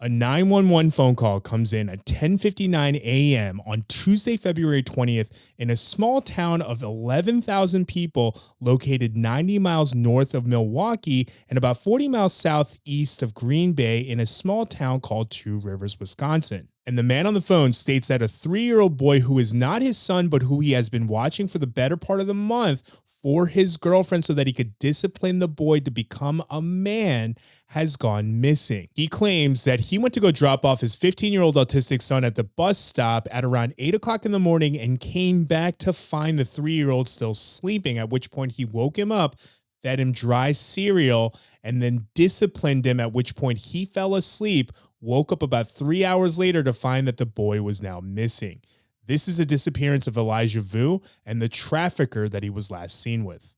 A 911 phone call comes in at 10:59 a.m. on Tuesday, February 20th in a small town of 11,000 people located 90 miles north of Milwaukee and about 40 miles southeast of Green Bay in a small town called Two Rivers, Wisconsin. And the man on the phone states that a 3-year-old boy who is not his son, but who he has been watching for the better part of the month for his girlfriend so that he could discipline the boy to become a man, has gone missing. He claims that he went to go drop off his 15-year-old autistic son at the bus stop at around 8 o'clock in the morning and came back to find the 3-year-old still sleeping, at which point he woke him up, fed him dry cereal, and then disciplined him, at which point he fell asleep, woke up about 3 hours later to find that the boy was now missing. This is a disappearance of Elijah Vue and the trafficker that he was last seen with.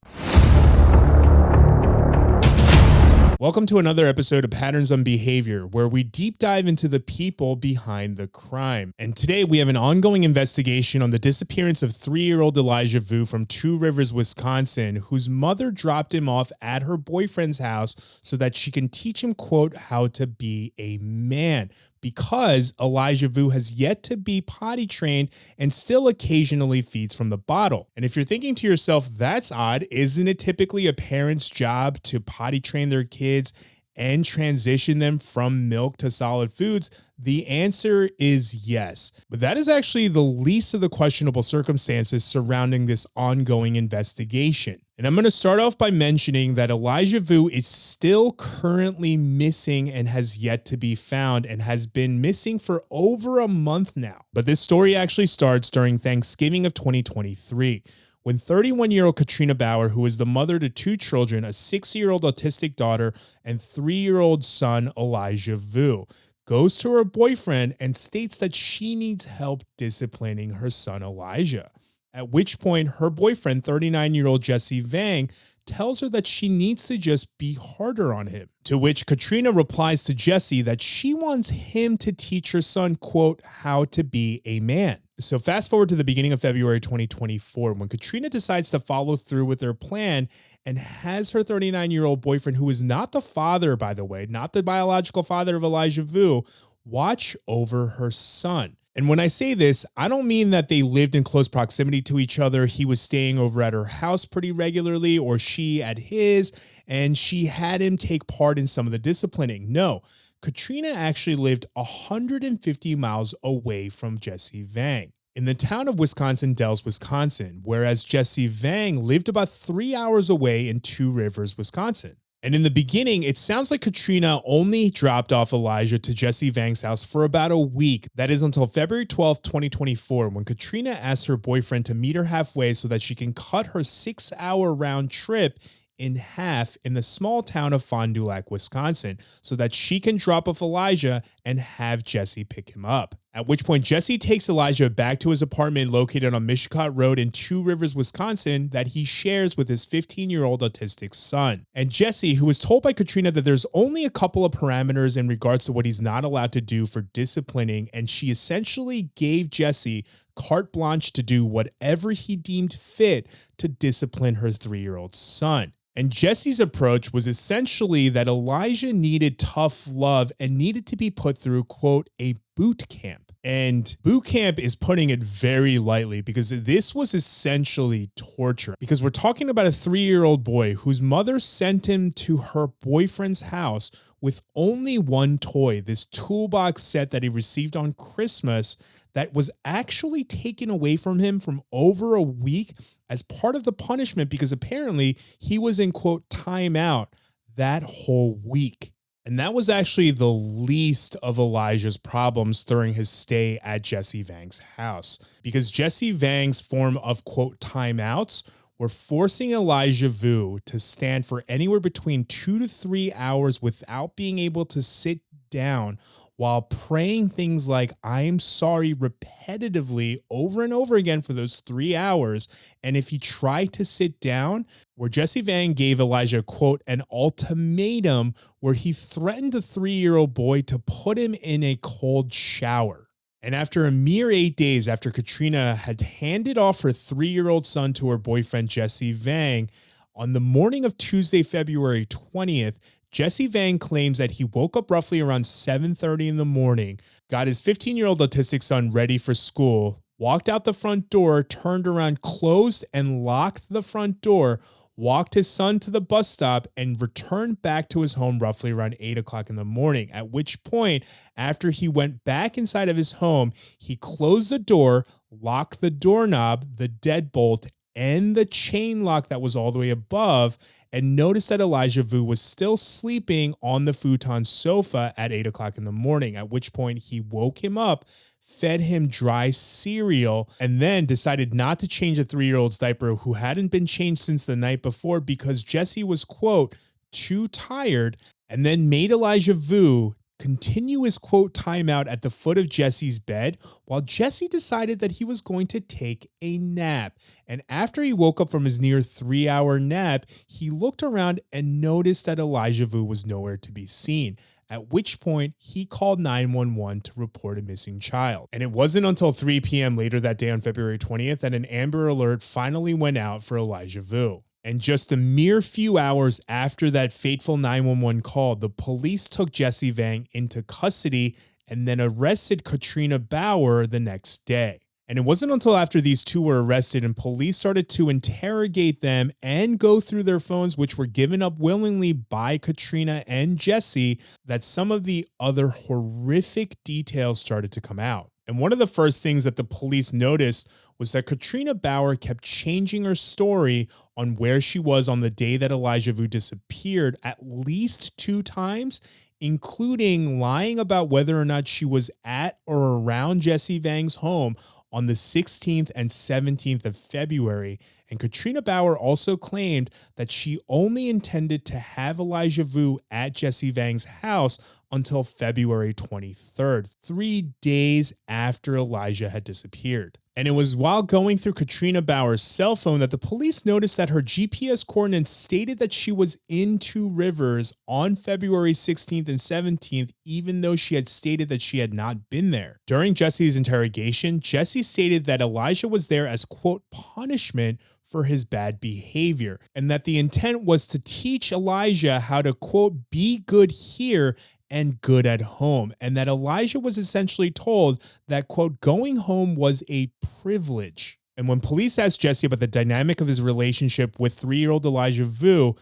Welcome to another episode of Patterns on Behavior, where we deep dive into the people behind the crime. And today we have an ongoing investigation on the disappearance of 3-year-old Elijah Vue from Two Rivers, Wisconsin, whose mother dropped him off at her boyfriend's house so that she can teach him, quote, how to be a man, because Elijah Vue has yet to be potty trained and still occasionally feeds from the bottle. And if you're thinking to yourself, that's odd, isn't it typically a parent's job to potty train their kids and transition them from milk to solid foods? The answer is yes. But that is actually the least of the questionable circumstances surrounding this ongoing investigation. And I'm going to start off by mentioning that Elijah Vue is still currently missing and has yet to be found, and has been missing for over a month now. But this story actually starts during Thanksgiving of 2023. When 31-year-old Katrina Baur, who is the mother to 2 children, a 6-year-old autistic daughter and 3-year-old son Elijah Vue, goes to her boyfriend and states that she needs help disciplining her son Elijah. At which point her boyfriend, 39-year-old Jesse Vang, tells her that she needs to just be harder on him. To which Katrina replies to Jesse that she wants him to teach her son, quote, how to be a man. So fast forward to the beginning of February 2024, when Katrina decides to follow through with her plan and has her 39-year-old boyfriend, who is not the father, by the way, not the biological father of Elijah Vue, watch over her son. And when I say this, I don't mean that they lived in close proximity to each other. He was staying over at her house pretty regularly, or she at his, and she had him take part in some of the disciplining. No, Katrina actually lived 150 miles away from Jesse Vang, in the town of Wisconsin Dells, Wisconsin, whereas Jesse Vang lived about 3 hours away in Two Rivers, Wisconsin. And in the beginning, it sounds like Katrina only dropped off Elijah to Jesse Vang's house for about a week. That is until February 12th, 2024, when Katrina asked her boyfriend to meet her halfway so that she can cut her 6-hour round trip in half in the small town of Fond du Lac, Wisconsin, so that she can drop off Elijah and have Jesse pick him up. At which point Jesse takes Elijah back to his apartment located on Mishicot Road in Two Rivers, Wisconsin, that he shares with his 15-year-old autistic son. And Jesse, who was told by Katrina that there's only a couple of parameters in regards to what he's not allowed to do for disciplining, and she essentially gave Jesse carte blanche to do whatever he deemed fit to discipline her 3-year-old son. And Jesse's approach was essentially that Elijah needed tough love and needed to be put through, quote, a boot camp. And boot camp is putting it very lightly, because this was essentially torture. Because we're talking about a 3-year-old boy whose mother sent him to her boyfriend's house with only one toy, this toolbox set that he received on Christmas, that was actually taken away from him from over a week as part of the punishment, because apparently he was in, quote, timeout that whole week. And that was actually the least of Elijah's problems during his stay at Jesse Vang's house, because Jesse Vang's form of, quote, timeouts were forcing Elijah Vue to stand for anywhere between 2 to 3 hours without being able to sit down, while praying things like, I am sorry, repetitively over and over again for those 3 hours. And if he tried to sit down, where Jesse Vang gave Elijah, quote, an ultimatum where he threatened the 3-year-old boy to put him in a cold shower. And after a mere 8 days after Katrina had handed off her 3-year-old son to her boyfriend, Jesse Vang, on the morning of Tuesday, February 20th, Jesse Vang claims that he woke up roughly around 7:30 in the morning, got his 15-year-old autistic son ready for school, walked out the front door, turned around, closed and locked the front door, walked his son to the bus stop, and returned back to his home roughly around 8 o'clock in the morning. At which point, after he went back inside of his home, he closed the door, locked the doorknob, the deadbolt, and the chain lock that was all the way above, and noticed that Elijah Vue was still sleeping on the futon sofa at 8 o'clock in the morning, at which point he woke him up, fed him dry cereal, and then decided not to change the 3-year-old's diaper, who hadn't been changed since the night before because Jesse was, quote, too tired, and then made Elijah Vue continue his, quote, timeout at the foot of Jesse's bed while Jesse decided that he was going to take a nap. And after he woke up from his near 3-hour nap, he looked around and noticed that Elijah Vue was nowhere to be seen, at which point he called 911 to report a missing child. And it wasn't until 3 p.m. later that day on February 20th that an Amber Alert finally went out for Elijah Vue. And just a mere few hours after that fateful 911 call, the police took Jesse Vang into custody and then arrested Katrina Baur the next day. And it wasn't until after these two were arrested and police started to interrogate them and go through their phones, which were given up willingly by Katrina and Jesse, that some of the other horrific details started to come out. And one of the first things that the police noticed was that Katrina Baur kept changing her story on where she was on the day that Elijah Vue disappeared at least 2 times, including lying about whether or not she was at or around Jesse Vang's home on the 16th and 17th of February. And Katrina Baur also claimed that she only intended to have Elijah Vue at Jesse Vang's house until February 23rd, 3 days after Elijah had disappeared. And it was while going through Katrina Baur's cell phone that the police noticed that her GPS coordinates stated that she was in 2 Rivers on February 16th and 17th, even though she had stated that she had not been there. During Jesse's interrogation, Jesse stated that Elijah was there as, quote, punishment for his bad behavior, and that the intent was to teach Elijah how to, quote, be good here and good at home, and that Elijah was essentially told that, quote, going home was a privilege. And when police asked Jesse about the dynamic of his relationship with 3-year-old Elijah Vue,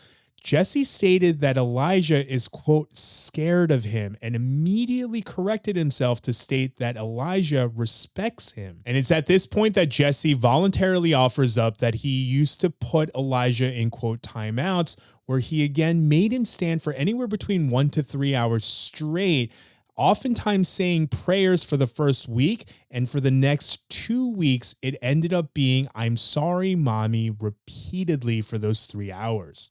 Jesse stated that Elijah is, quote, scared of him, and immediately corrected himself to state that Elijah respects him. And it's at this point that Jesse voluntarily offers up that he used to put Elijah in, quote, timeouts, where he again made him stand for anywhere between 1 to 3 hours straight, oftentimes saying prayers for the first week, and for the next 2 weeks, it ended up being, I'm sorry, mommy, repeatedly for those 3 hours.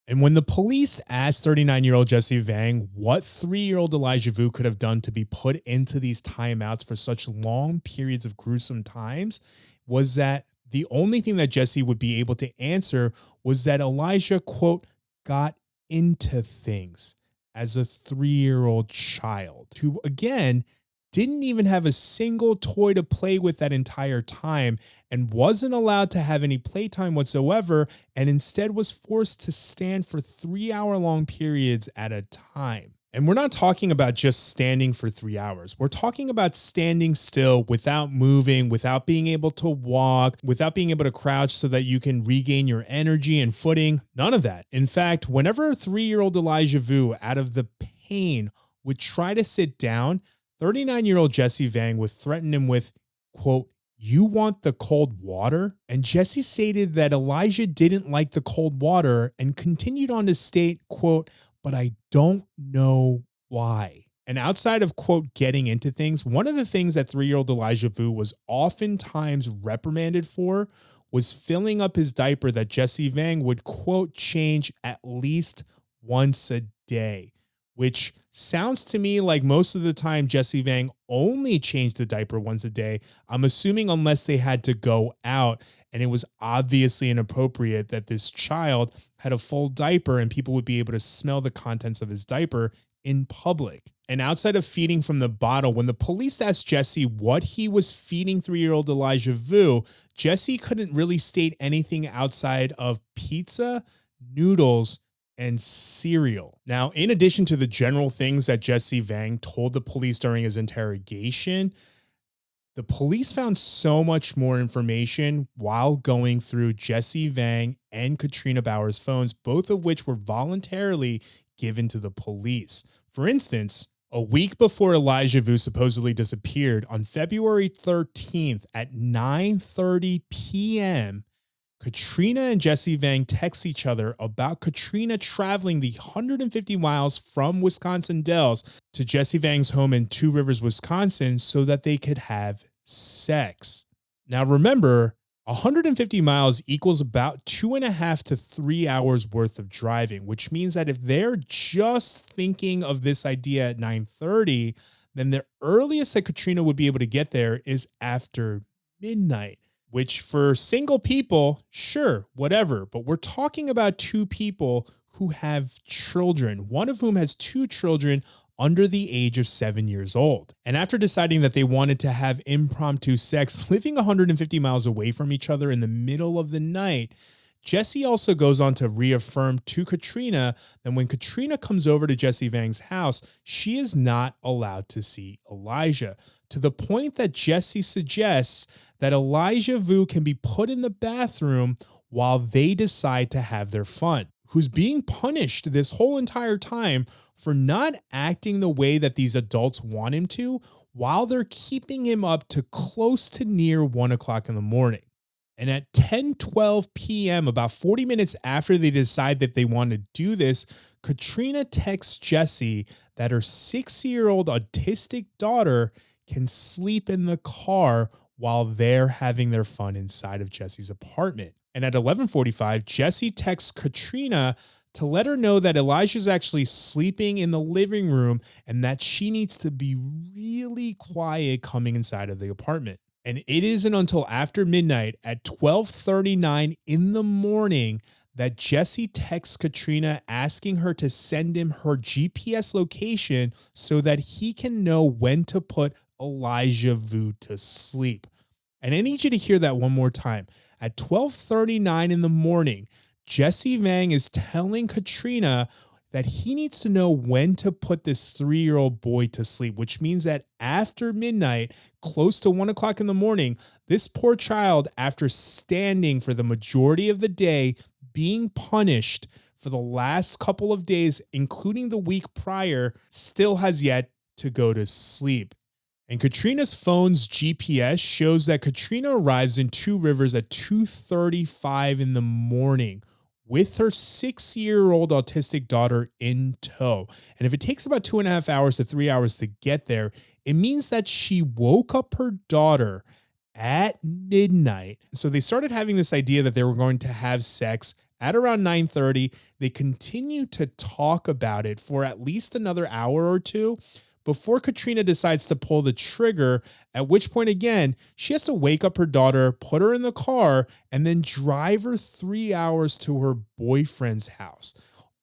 And when the police asked 39-year-old Jesse Vang what 3-year-old Elijah Vue could have done to be put into these timeouts for such long periods of gruesome times, was that the only thing that Jesse would be able to answer was that Elijah, quote, got into things as a 3-year-old child who, again, didn't even have a single toy to play with that entire time and wasn't allowed to have any playtime whatsoever, and instead was forced to stand for 3-hour-long periods at a time. And we're not talking about just standing for 3 hours. We're talking about standing still without moving, without being able to walk, without being able to crouch so that you can regain your energy and footing. None of that. In fact, whenever 3-year-old Elijah Vue, out of the pain, would try to sit down, 39-year-old Jesse Vang would threaten him with, quote, you want the cold water? And Jesse stated that Elijah didn't like the cold water and continued on to state, quote, but I don't know why. And outside of, quote, getting into things, one of the things that 3-year-old Elijah Vue was oftentimes reprimanded for was filling up his diaper that Jesse Vang would, quote, change at least once a day, which sounds to me like most of the time Jesse Vang only changed the diaper once a day. I'm assuming unless they had to go out, and it was obviously inappropriate that this child had a full diaper and people would be able to smell the contents of his diaper in public. And outside of feeding from the bottle, when the police asked Jesse what he was feeding 3-year-old Elijah Vue, Jesse couldn't really state anything outside of pizza, noodles, and cereal. Now, in addition to the general things that Jesse Vang told the police during his interrogation, the police found so much more information while going through Jesse Vang and Katrina Baur's phones, both of which were voluntarily given to the police. For instance, a week before Elijah Vue supposedly disappeared, on February 13th at 9:30 p.m., Katrina and Jesse Vang text each other about Katrina traveling the 150 miles from Wisconsin Dells to Jesse Vang's home in Two Rivers, Wisconsin, so that they could have sex. Now remember, 150 miles equals about 2.5 to 3 hours worth of driving, which means that if they're just thinking of this idea at 9:30, then the earliest that Katrina would be able to get there is after midnight. Which for single people, sure, whatever. But we're talking about two people who have children, one of whom has two children under the age of 7 years old. And after deciding that they wanted to have impromptu sex, living 150 miles away from each other in the middle of the night, Jesse also goes on to reaffirm to Katrina that when Katrina comes over to Jesse Vang's house, she is not allowed to see Elijah, to the point that Jesse suggests that Elijah Vue can be put in the bathroom while they decide to have their fun, who's being punished this whole entire time for not acting the way that these adults want him to, while they're keeping him up to close to near 1 o'clock in the morning. And at 10:12 p.m., about 40 minutes after they decide that they want to do this, Katrina texts Jesse that her 6-year-old autistic daughter can sleep in the car while they're having their fun inside of Jesse's apartment. And at 11:45, Jesse texts Katrina to let her know that Elijah's actually sleeping in the living room and that she needs to be really quiet coming inside of the apartment. And it isn't until after midnight at 12:39 in the morning that Jesse texts Katrina asking her to send him her GPS location so that he can know when to put Elijah Vue to sleep. And I need you to hear that one more time. At 12:39 in the morning, Jesse Vang is telling Katrina that he needs to know when to put this 3-year-old boy to sleep, which means that after midnight, close to 1 o'clock in the morning, this poor child, after standing for the majority of the day, being punished for the last couple of days, including the week prior, still has yet to go to sleep. And Katrina's phone's GPS shows that Katrina arrives in Two Rivers at 2:35 in the morning with her 6-year-old autistic daughter in tow. And if it takes about 2.5 hours to 3 hours to get there, it means that she woke up her daughter at midnight. So they started having this idea that they were going to have sex at around 9:30. They continued to talk about it for at least another hour or two before Katrina decides to pull the trigger, at which point, again, she has to wake up her daughter, put her in the car, and then drive her 3 hours to her boyfriend's house.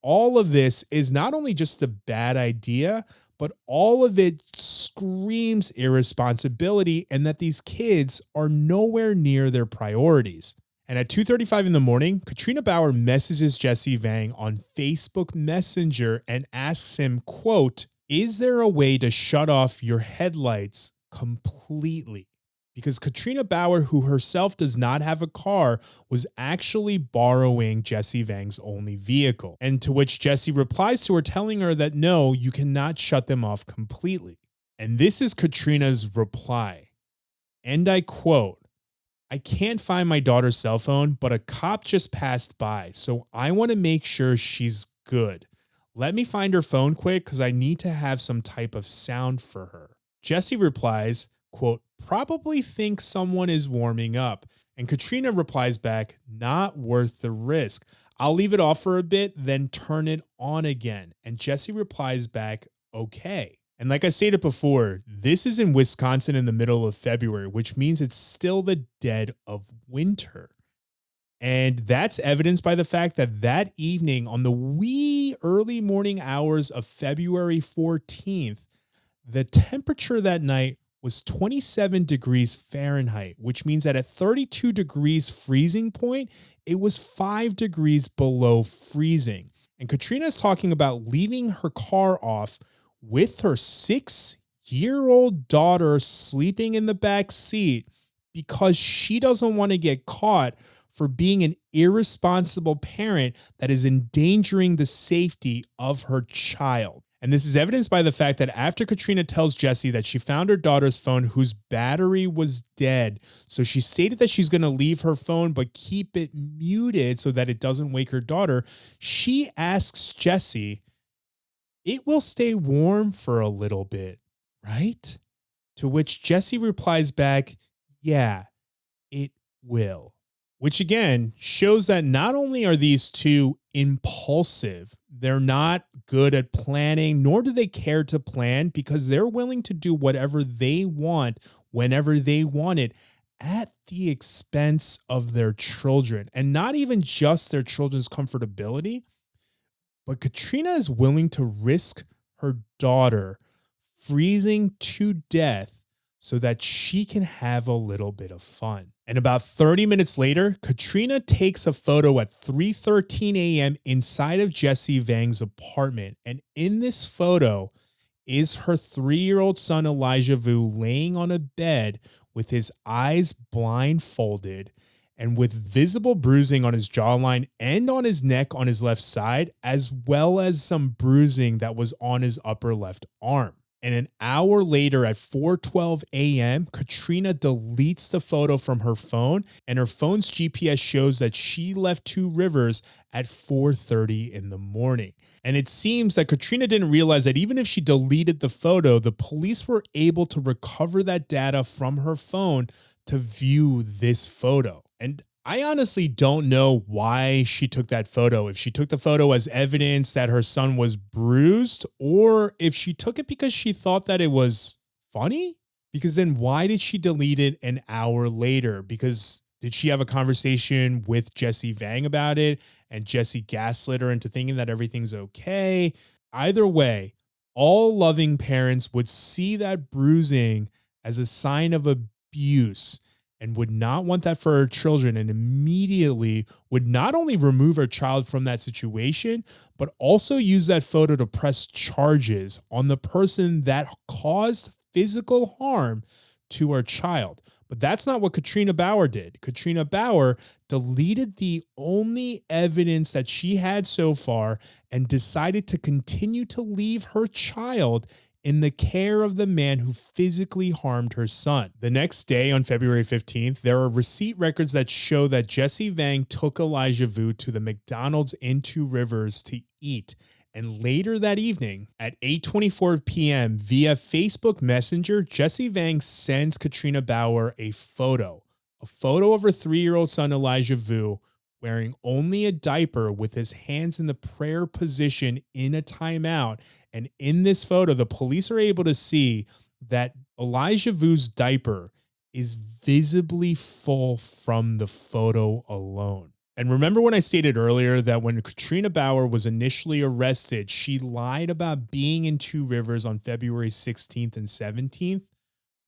All of this is not only just a bad idea, but all of it screams irresponsibility and that these kids are nowhere near their priorities. And at 2:35 in the morning, Katrina Baur messages Jesse Vang on Facebook Messenger and asks him, quote, "Is there a way to shut off your headlights completely?" Because Katrina Baur, who herself does not have a car, was actually borrowing Jesse Vang's only vehicle. And to which Jesse replies to her telling her that no, you cannot shut them off completely. And this is Katrina's reply. And I quote, "I can't find my daughter's cell phone, but a cop just passed by, so I want to make sure she's good. Let me find her phone quick because I need to have some type of sound for her." Jesse replies, quote, "Probably think someone is warming up." And Katrina replies back, "Not worth the risk. I'll leave it off for a bit, then turn it on again." And Jesse replies back, "Okay." And like I stated before, this is in Wisconsin in the middle of February, which means it's still the dead of winter. And that's evidenced by the fact that that evening, on the wee early morning hours of February 14th, the temperature that night was 27 degrees Fahrenheit, which means that at 32 degrees freezing point, it was 5 degrees below freezing. And Katrina is talking about leaving her car off with her 6-year-old daughter sleeping in the back seat because she doesn't want to get caught for being an irresponsible parent that is endangering the safety of her child. And this is evidenced by the fact that after Katrina tells Jesse that she found her daughter's phone whose battery was dead, so she stated that she's going to leave her phone but keep it muted so that it doesn't wake her daughter, she asks Jesse, "It will stay warm for a little bit, right?" To which Jesse replies back, "Yeah, it will." Which again shows that not only are these two impulsive, they're not good at planning, nor do they care to plan because they're willing to do whatever they want whenever they want it at the expense of their children. And not even just their children's comfortability, but Katrina is willing to risk her daughter freezing to death so that she can have a little bit of fun. And about 30 minutes later, Katrina takes a photo at 3:13 a.m. inside of Jesse Vang's apartment. And in this photo is her 3-year-old son, Elijah Vue, laying on a bed with his eyes blindfolded and with visible bruising on his jawline and on his neck on his left side, as well as some bruising that was on his upper left arm. And an hour later at 4:12 a.m., Katrina deletes the photo from her phone, and her phone's GPS shows that she left Two Rivers at 4:30 in the morning. And it seems that Katrina didn't realize that even if she deleted the photo, the police were able to recover that data from her phone to view this photo. And I honestly don't know why she took that photo. If she took the photo as evidence that her son was bruised, or if she took it because she thought that it was funny. Because then why did she delete it an hour later? Because did she have a conversation with Jesse Vang about it and Jesse gaslit her into thinking that everything's okay? Either way, all loving parents would see that bruising as a sign of abuse and would not want that for her children, and immediately would not only remove her child from that situation, but also use that photo to press charges on the person that caused physical harm to her child. But that's not what Katrina Baur did. Katrina Baur deleted the only evidence that she had so far and decided to continue to leave her child in the care of the man who physically harmed her son. The next day, on February 15th, there are receipt records that show that Jesse Vang took Elijah Vue to the McDonald's in Two Rivers to eat. And later that evening, at 8:24 p.m., via Facebook Messenger, Jesse Vang sends Katrina Baur a photo of her 3-year-old son, Elijah Vue, wearing only a diaper with his hands in the prayer position in a timeout. And in this photo, the police are able to see that Elijah Vue's diaper is visibly full from the photo alone. And remember when I stated earlier that when Katrina Baur was initially arrested, she lied about being in Two Rivers on February 16th and 17th?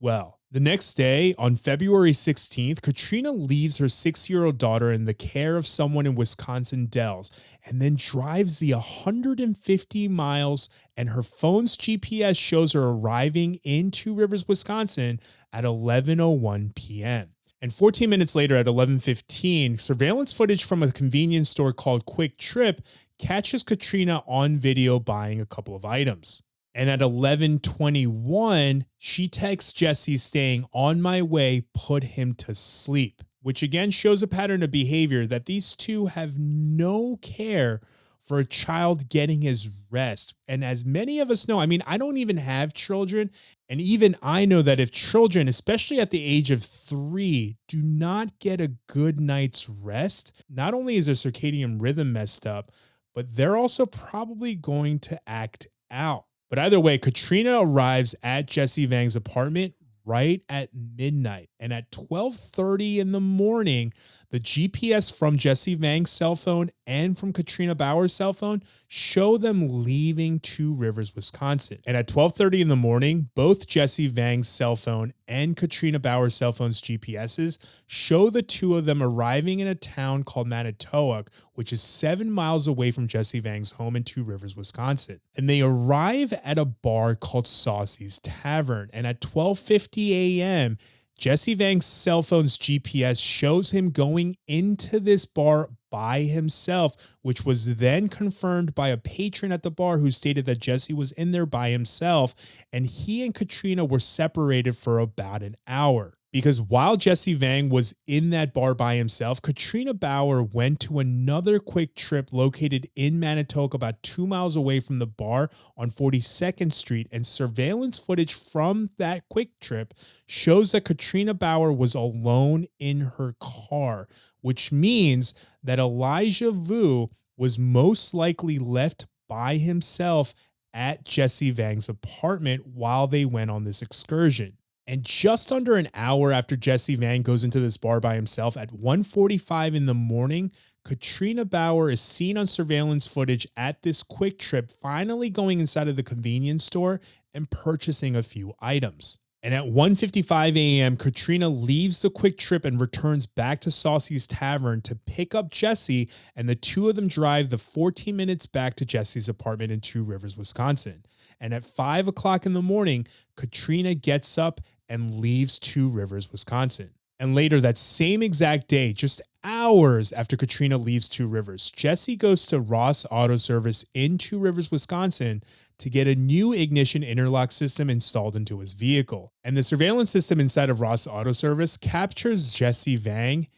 Well, the next day, on February 16th, Katrina leaves her 6-year-old daughter in the care of someone in Wisconsin Dells and then drives the 150 miles, and her phone's GPS shows her arriving in Two Rivers, Wisconsin at 11:01 p.m. And 14 minutes later at 11:15, surveillance footage from a convenience store called Quick Trip catches Katrina on video buying a couple of items. And at 11:21, she texts Jesse saying, "On my way, put him to sleep," which again shows a pattern of behavior that these two have no care for a child getting his rest. And as many of us know, I mean, I don't even have children. And even I know that if children, especially at the age of 3, do not get a good night's rest, not only is their circadian rhythm messed up, but they're also probably going to act out. But either way, Katrina arrives at Jesse Vang's apartment right at midnight. And at 12:30 in the morning, The GPS from Jesse Vang's cell phone and from Katrina Baur's cell phone show them leaving Two Rivers, Wisconsin. And at 12:30 in the morning, both Jesse Vang's cell phone and Katrina Baur's cell phone's GPSs show the two of them arriving in a town called Manitowoc, which is 7 miles away from Jesse Vang's home in Two Rivers, Wisconsin. And they arrive at a bar called Saucy's Tavern. And at 12:50 a.m., Jesse Vang's cell phone's GPS shows him going into this bar by himself, which was then confirmed by a patron at the bar who stated that Jesse was in there by himself, and he and Katrina were separated for about an hour. Because while Jesse Vang was in that bar by himself, Katrina Baur went to another quick trip located in Manitowoc about 2 miles away from the bar on 42nd Street, and surveillance footage from that quick trip shows that Katrina Baur was alone in her car, which means that Elijah Vue was most likely left by himself at Jesse Vang's apartment while they went on this excursion. And just under an hour after Jesse Vang goes into this bar by himself at 1:45 in the morning, Katrina Baur is seen on surveillance footage at this quick trip, finally going inside of the convenience store and purchasing a few items. And at 1:55 a.m., Katrina leaves the quick trip and returns back to Saucy's Tavern to pick up Jesse, and the two of them drive the 14 minutes back to Jesse's apartment in Two Rivers, Wisconsin. And at 5 o'clock in the morning, Katrina gets up and leaves Two Rivers, Wisconsin. And later that same exact day, just hours after Katrina leaves Two Rivers, Jesse goes to Ross Auto Service in Two Rivers, Wisconsin to get a new ignition interlock system installed into his vehicle. And the surveillance system inside of Ross Auto Service captures Jesse Vang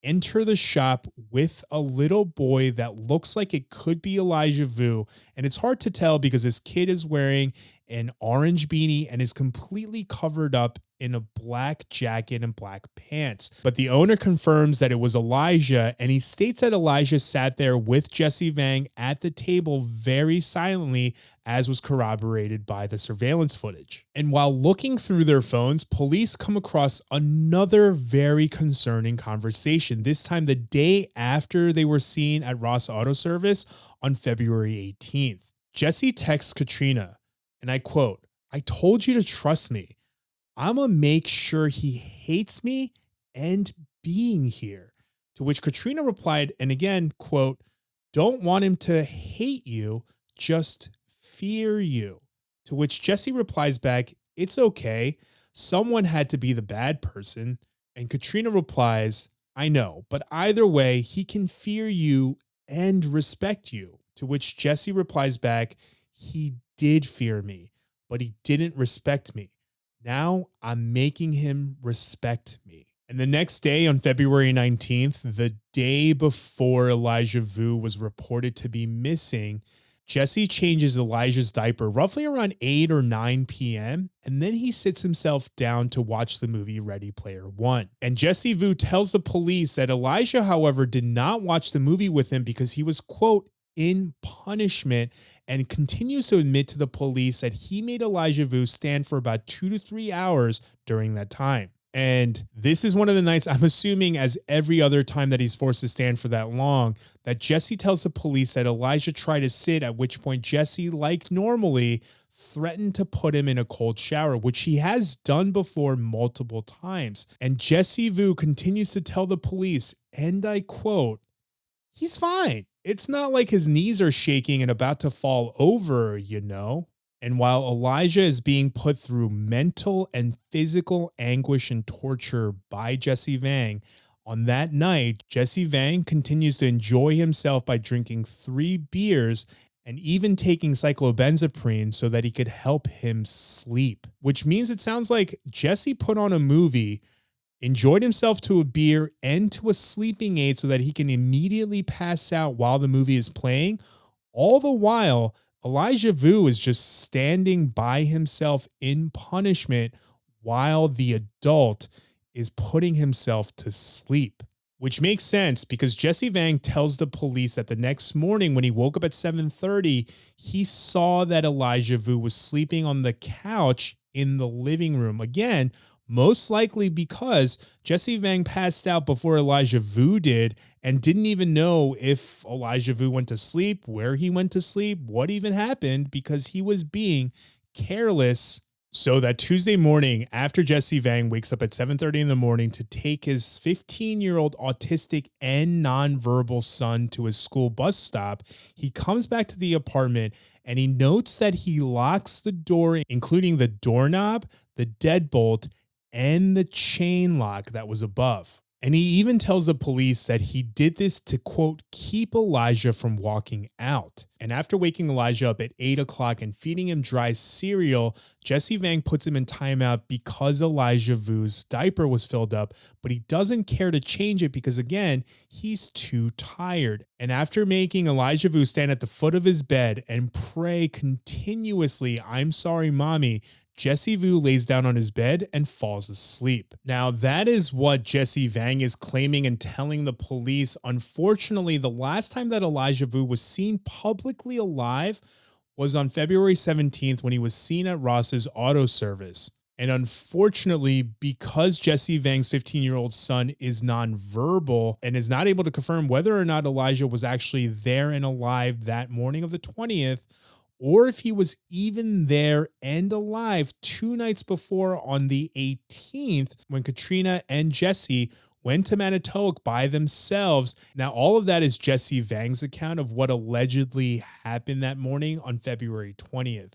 enter the shop with a little boy that looks like it could be Elijah Vue. And it's hard to tell because this kid is wearing an orange beanie and is completely covered up in a black jacket and black pants. But the owner confirms that it was Elijah, and he states that Elijah sat there with Jesse Vang at the table very silently, as was corroborated by the surveillance footage. And while looking through their phones, police come across another very concerning conversation, this time the day after they were seen at Ross Auto Service on February 18th. Jesse texts Katrina, and I quote, "I told you to trust me. I'm going to make sure he hates me and being here." To which Katrina replied, and again, quote, "Don't want him to hate you, just fear you." To which Jesse replies back, "It's okay. Someone had to be the bad person." And Katrina replies, "I know, but either way, he can fear you and respect you." To which Jesse replies back, "He did fear me, but he didn't respect me. Now I'm making him respect me." And the next day, on February 19th, the day before Elijah Vue was reported to be missing, Jesse changes Elijah's diaper roughly around 8 or 9 p.m. And then he sits himself down to watch the movie Ready Player One. And Jesse Vue tells the police that Elijah, however, did not watch the movie with him because he was, quote, in punishment, and continues to admit to the police that he made Elijah Vue stand for about 2 to 3 hours during that time. And this is one of the nights, I'm assuming as every other time that he's forced to stand for that long, that Jesse tells the police that Elijah tried to sit, at which point Jesse, like normally, threatened to put him in a cold shower, which he has done before multiple times. And Jesse Vue continues to tell the police, and I quote, "He's fine. It's not like his knees are shaking and about to fall over, you know." And while Elijah is being put through mental and physical anguish and torture by Jesse Vang, on that night, Jesse Vang continues to enjoy himself by drinking 3 beers and even taking cyclobenzaprine so that he could help him sleep. Which means it sounds like Jesse put on a movie, enjoyed himself to a beer and to a sleeping aid so that he can immediately pass out while the movie is playing. All the while, Elijah Vue is just standing by himself in punishment while the adult is putting himself to sleep. Which makes sense because Jesse Vang tells the police that the next morning when he woke up at 7:30, he saw that Elijah Vue was sleeping on the couch in the living room. Again, most likely because Jesse Vang passed out before Elijah Vue did and didn't even know if Elijah Vue went to sleep, where he went to sleep, what even happened, because he was being careless. So that Tuesday morning, after Jesse Vang wakes up at 7:30 in the morning to take his 15-year-old autistic and nonverbal son to his school bus stop, he comes back to the apartment and he notes that he locks the door, including the doorknob, the deadbolt, and the chain lock that was above. And he even tells the police that he did this to, quote, keep Elijah from walking out. And after waking Elijah up at 8 o'clock and feeding him dry cereal, Jesse Vang puts him in timeout because Elijah Vue's diaper was filled up, but he doesn't care to change it because, again, he's too tired. And after making Elijah Vue stand at the foot of his bed and pray continuously, "I'm sorry, mommy," Jesse Vue lays down on his bed and falls asleep. Now, that is what Jesse Vang is claiming and telling the police. Unfortunately, the last time that Elijah Vue was seen publicly alive was on February 17th when he was seen at Ross's auto service. And unfortunately, because Jesse Vang's 15-year-old son is nonverbal and is not able to confirm whether or not Elijah was actually there and alive that morning of the 20th, or if he was even there and alive 2 nights before on the 18th when Katrina and Jesse went to Manitowoc by themselves. Now, all of that is Jesse Vang's account of what allegedly happened that morning on February 20th.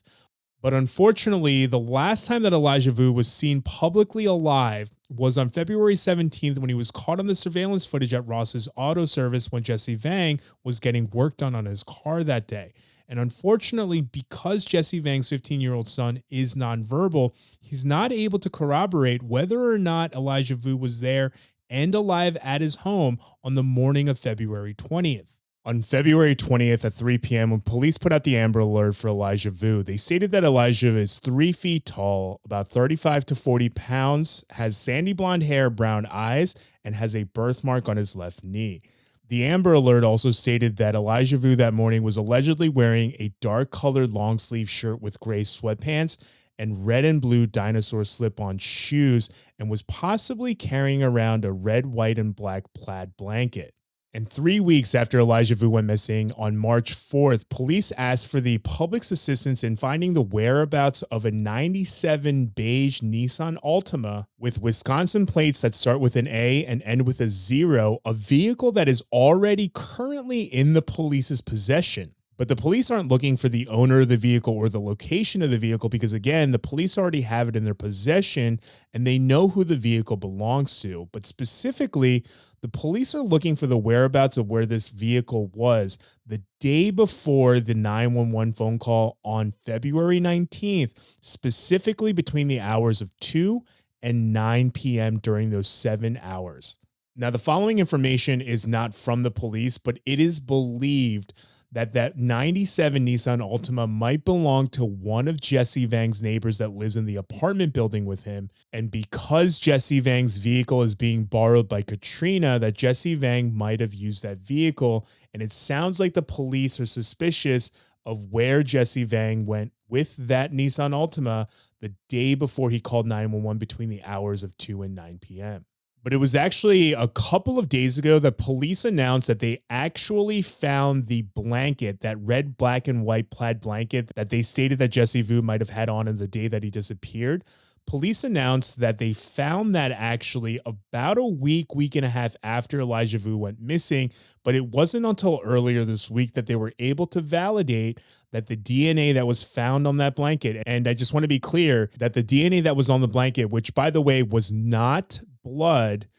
But unfortunately, the last time that Elijah Vue was seen publicly alive was on February 17th when he was caught on the surveillance footage at Ross's auto service when Jesse Vang was getting work done on his car that day. And unfortunately, because Jesse Vang's 15-year-old son is nonverbal, he's not able to corroborate whether or not Elijah Vue was there and alive at his home on the morning of February 20th. On February 20th at 3 p.m., when police put out the Amber Alert for Elijah Vue, they stated that Elijah is 3 feet tall, about 35 to 40 pounds, has sandy blonde hair, brown eyes, and has a birthmark on his left knee. The Amber Alert also stated that Elijah Vue that morning was allegedly wearing a dark-colored long-sleeve shirt with gray sweatpants and red and blue dinosaur slip-on shoes and was possibly carrying around a red, white, and black plaid blanket. And 3 weeks after Elijah Vue went missing, on March 4th, police asked for the public's assistance in finding the whereabouts of a 97 beige Nissan Altima with Wisconsin plates that start with an A and end with a 0, a vehicle that is already currently in the police's possession. But the police aren't looking for the owner of the vehicle or the location of the vehicle because, again, the police already have it in their possession and they know who the vehicle belongs to. But specifically, the police are looking for the whereabouts of where this vehicle was the day before the 911 phone call on February 19th, specifically between the hours of 2 and 9 p.m. during those 7 hours. Now, the following information is not from the police, but it is believed that 97 Nissan Altima might belong to one of Jesse Vang's neighbors that lives in the apartment building with him. And because Jesse Vang's vehicle is being borrowed by Katrina, that Jesse Vang might have used that vehicle. And it sounds like the police are suspicious of where Jesse Vang went with that Nissan Altima the day before he called 911 between the hours of 2 and 9 p.m. But it was actually a couple of days ago that police announced that they actually found the blanket, that red, black, and white plaid blanket that they stated that Jesse Vue might have had on the day that he disappeared. Police announced that they found that actually about a week and a half after Elijah Vue went missing, but it wasn't until earlier this week that they were able to validate that the DNA that was found on that blanket, and I just want to be clear that the DNA that was on the blanket, which by the way was not blood,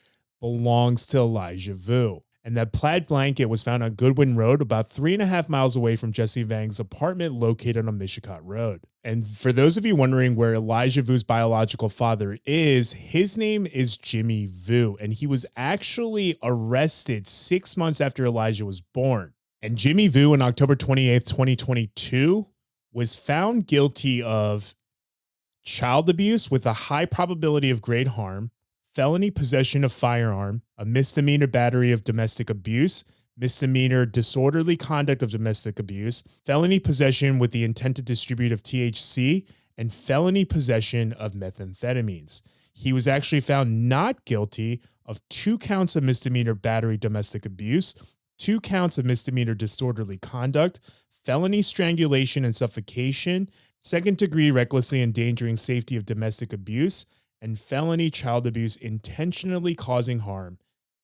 belongs to Elijah Vue. And that plaid blanket was found on Goodwin Road, about 3.5 miles away from Jesse Vang's apartment located on Mishicot Road. And for those of you wondering where Elijah Vue's biological father is, his name is Jimmy Vue, and he was actually arrested 6 months after Elijah was born. And Jimmy Vue on October 28th, 2022 was found guilty of child abuse with a high probability of great harm, felony possession of firearm, a misdemeanor battery of domestic abuse, misdemeanor disorderly conduct of domestic abuse, felony possession with the intent to distribute of THC, and felony possession of methamphetamines. He was actually found not guilty of 2 counts of misdemeanor battery domestic abuse, 2 counts of misdemeanor disorderly conduct, felony strangulation and suffocation, second-degree recklessly endangering safety of domestic abuse, and felony child abuse intentionally causing harm.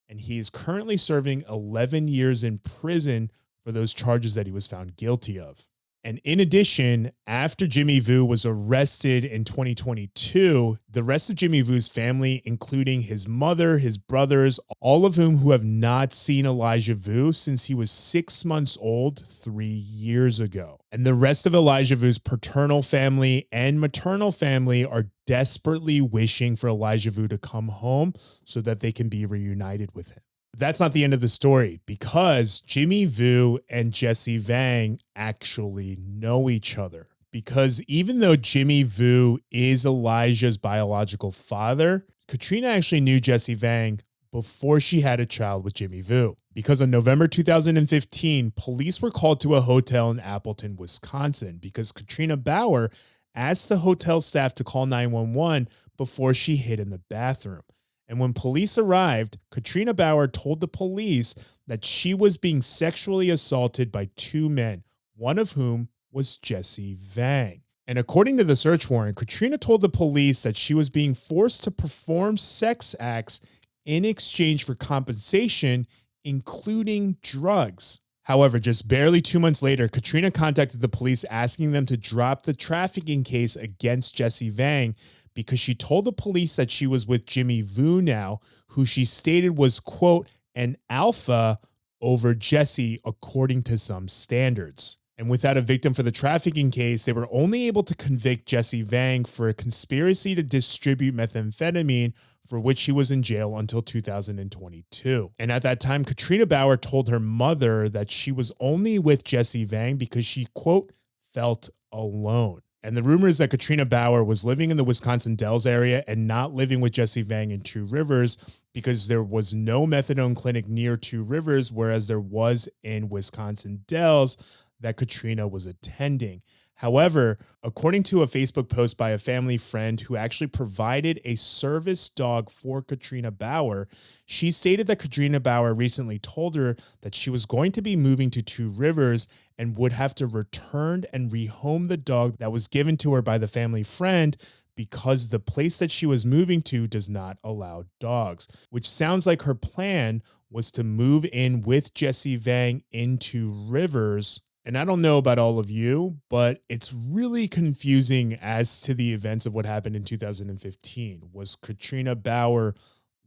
And he is currently serving 11 years in prison for those charges that he was found guilty of. And in addition, after Jimmy Vue was arrested in 2022, the rest of Jimmy Vue's family, including his mother, his brothers, all of whom who have not seen Elijah Vue since he was 6 months old 3 years ago. And the rest of Elijah Vue's paternal family and maternal family are desperately wishing for Elijah Vue to come home so that they can be reunited with him. That's not the end of the story, because Jimmy Vue and Jesse Vang actually know each other. Because even though Jimmy Vue is Elijah's biological father, Katrina actually knew Jesse Vang before she had a child with Jimmy Vue. Because in November 2015, police were called to a hotel in Appleton, Wisconsin, because Katrina Baur asked the hotel staff to call 911 before she hid in the bathroom. And when police arrived, Katrina Baur told the police that she was being sexually assaulted by 2 men, one of whom was Jesse Vang. And according to the search warrant, Katrina told the police that she was being forced to perform sex acts in exchange for compensation, including drugs. However, just barely 2 months later, Katrina contacted the police asking them to drop the trafficking case against Jesse Vang, because she told the police that she was with Jimmy Vue now, who she stated was, quote, an alpha over Jesse according to some standards. And without a victim for the trafficking case, they were only able to convict Jesse Vang for a conspiracy to distribute methamphetamine, for which he was in jail until 2022. And at that time, Katrina Baur told her mother that she was only with Jesse Vang because she, quote, felt alone. And the rumor is that Katrina Baur was living in the Wisconsin Dells area and not living with Jesse Vang in Two Rivers, because there was no methadone clinic near Two Rivers, whereas there was in Wisconsin Dells that Katrina was attending. However, according to a Facebook post by a family friend who actually provided a service dog for Katrina Baur, she stated that Katrina Baur recently told her that she was going to be moving to Two Rivers and would have to return and rehome the dog that was given to her by the family friend, because the place that she was moving to does not allow dogs, which sounds like her plan was to move in with Jesse Vang into Rivers. And I don't know about all of you, but it's really confusing as to the events of what happened in 2015. Was Katrina Baur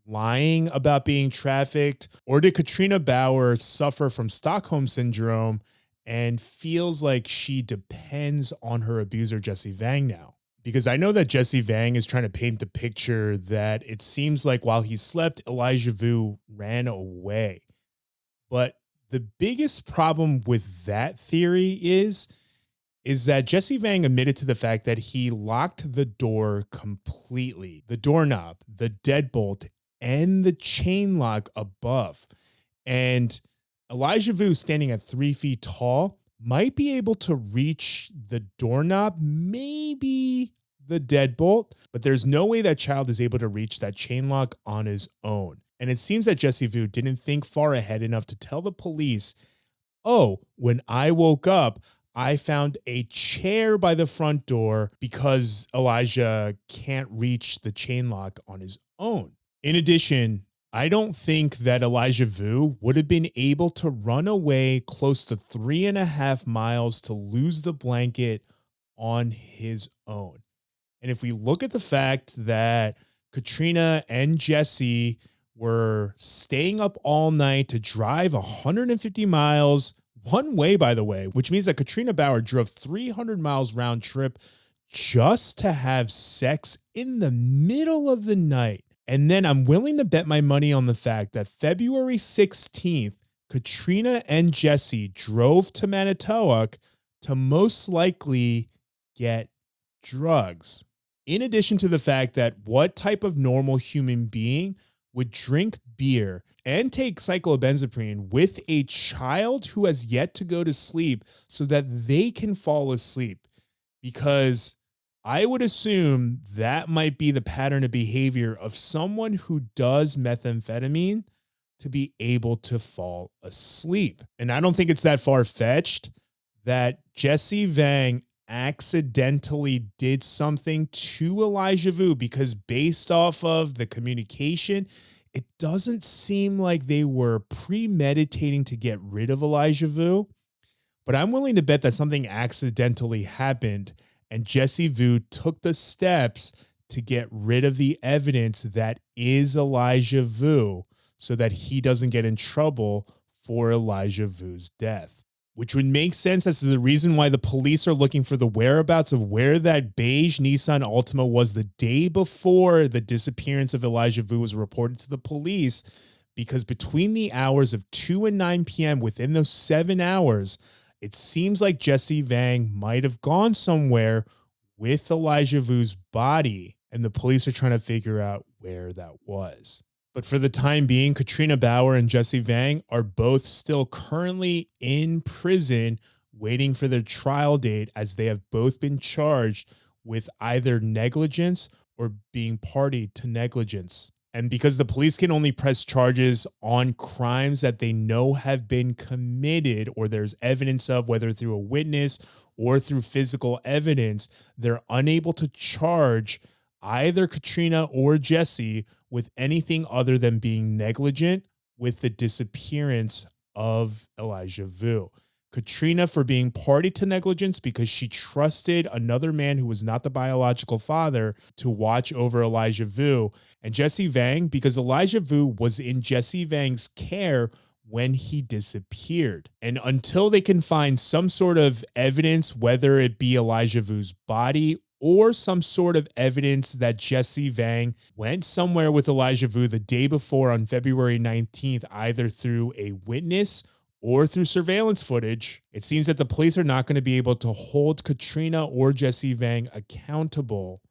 lying about being trafficked, or did Katrina Baur suffer from Stockholm syndrome and feels like she depends on her abuser, Jesse Vang, now? Because I know that Jesse Vang is trying to paint the picture that it seems like while he slept, Elijah Vue ran away. But the biggest problem with that theory is that Jesse Vang admitted to the fact that he locked the door completely, the doorknob, the deadbolt, and the chain lock above. And Elijah Vue, standing at 3 feet tall, might be able to reach the doorknob, maybe the deadbolt, but there's no way that child is able to reach that chain lock on his own. And it seems that Jesse Vue didn't think far ahead enough to tell the police, oh, when I woke up, I found a chair by the front door, because Elijah can't reach the chain lock on his own. In addition, I don't think that Elijah Vue would have been able to run away close to 3.5 miles to lose the blanket on his own. And if we look at the fact that Katrina and Jesse were staying up all night to drive 150 miles one way, by the way, which means that Katrina Baur drove 300 miles round trip just to have sex in the middle of the night. And then I'm willing to bet my money on the fact that February 16th, Katrina and Jesse drove to Manitowoc to most likely get drugs. In addition to the fact that what type of normal human being would drink beer and take cyclobenzaprine with a child who has yet to go to sleep so that they can fall asleep? Because I would assume that might be the pattern of behavior of someone who does methamphetamine to be able to fall asleep. And I don't think it's that far-fetched that Jesse Vang accidentally did something to Elijah Vue, because based off of the communication, it doesn't seem like they were premeditating to get rid of Elijah Vue. But I'm willing to bet that something accidentally happened and Jesse Vue took the steps to get rid of the evidence that is Elijah Vue so that he doesn't get in trouble for Elijah Vue's death, which would make sense as to the reason why the police are looking for the whereabouts of where that beige Nissan Altima was the day before the disappearance of Elijah Vue was reported to the police, because between the hours of 2 and 9 p.m., within those 7 hours, it seems like Jesse Vang might have gone somewhere with Elijah Vue's body, and the police are trying to figure out where that was. But for the time being, Katrina Baur and Jesse Vang are both still currently in prison waiting for their trial date, as they have both been charged with either negligence or being party to negligence. And because the police can only press charges on crimes that they know have been committed or there's evidence of, whether through a witness or through physical evidence, they're unable to charge either Katrina or Jesse with anything other than being negligent with the disappearance of Elijah Vue. Katrina for being party to negligence because she trusted another man who was not the biological father to watch over Elijah Vue, and Jesse Vang because Elijah Vue was in Jesse Vang's care when he disappeared. And until they can find some sort of evidence, whether it be Elijah Vue's body or some sort of evidence that Jesse Vang went somewhere with Elijah Vue the day before on February 19th, either through a witness or through surveillance footage, it seems that the police are not going to be able to hold Katrina or Jesse Vang accountable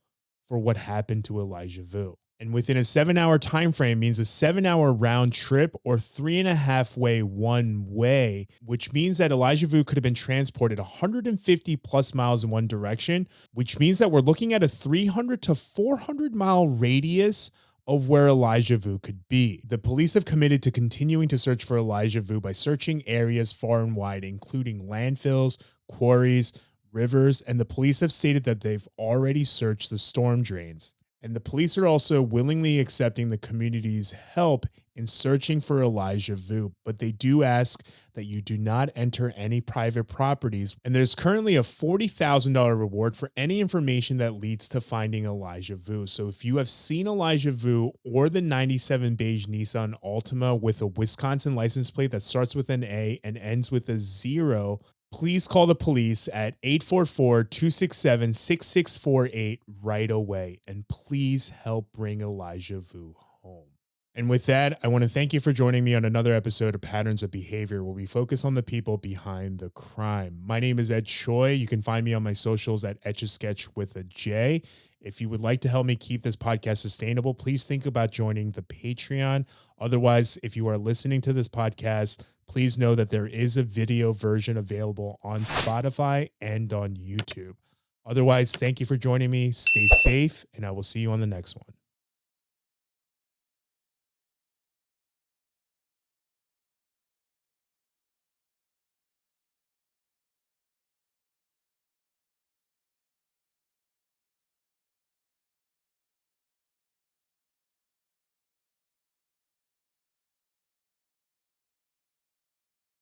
for what happened to Elijah Vue. And within a 7-hour time frame means a 7-hour round trip or 3.5 way one way, which means that Elijah Vue could have been transported 150 plus miles in one direction, which means that we're looking at a 300 to 400 mile radius of where Elijah Vue could be. The police have committed to continuing to search for Elijah Vue by searching areas far and wide, including landfills, quarries, rivers, and the police have stated that they've already searched the storm drains. And the police are also willingly accepting the community's help in searching for Elijah Vue, but they do ask that you do not enter any private properties. And there's currently a $40,000 reward for any information that leads to finding Elijah Vue. So if you have seen Elijah Vue or the 97 beige Nissan Altima with a Wisconsin license plate that starts with an A and ends with a 0, please call the police at 844-267-6648 right away. And please help bring Elijah Vue home. And with that, I want to thank you for joining me on another episode of Patterns of Behavior, where we focus on the people behind the crime. My name is Ed Choi. You can find me on my socials at Etch-a-Sketch with a J. If you would like to help me keep this podcast sustainable, please think about joining the Patreon. Otherwise, if you are listening to this podcast, please know that there is a video version available on Spotify and on YouTube. Otherwise, thank you for joining me. Stay safe, and I will see you on the next one.